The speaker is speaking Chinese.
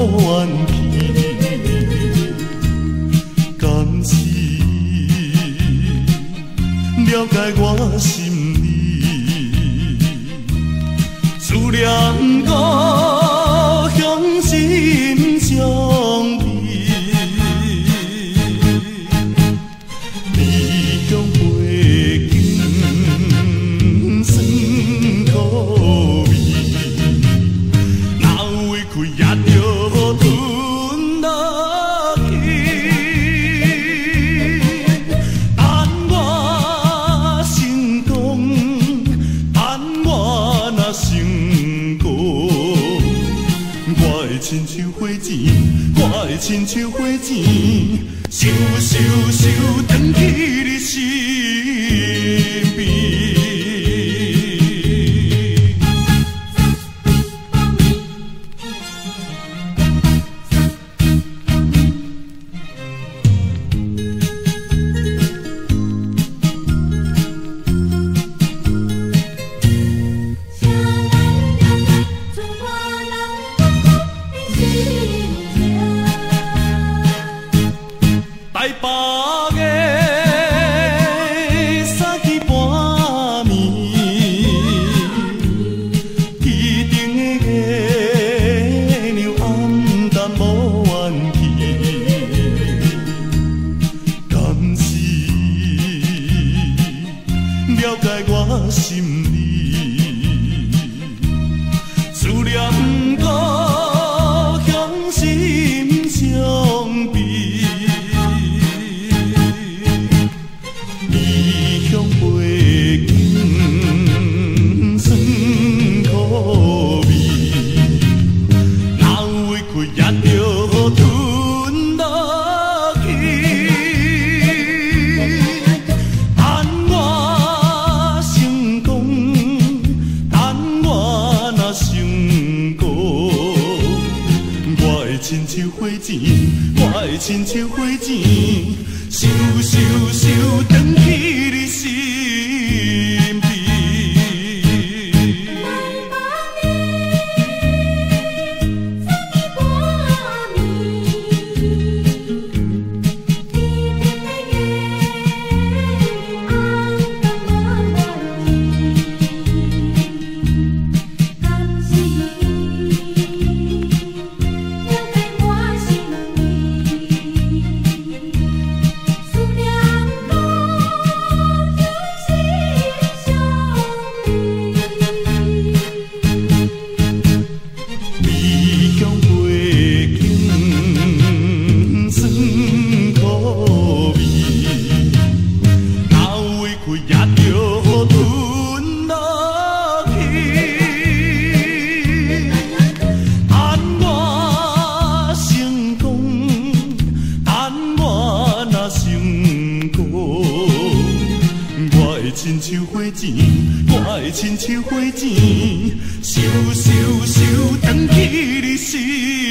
怨气。敢是了解我心意，思念故乡心相依。离乡背井酸苦味，哪有委屈也着吞落去。等我成功，等我若成功，我的亲像火箭，我的亲像火箭，咻咻咻，转去你身边。台北的三更半暝，天顶的月亮暗淡无元气，敢是了解我心意，思念故乡心相依。离乡背井酸苦味，哪有委屈也着吞落去。等我成功，等我若成功，我的亲像火箭，我的亲像火箭，咻咻咻，转去你身边。亲像火箭，我的亲像火箭，咻咻咻，转去你身。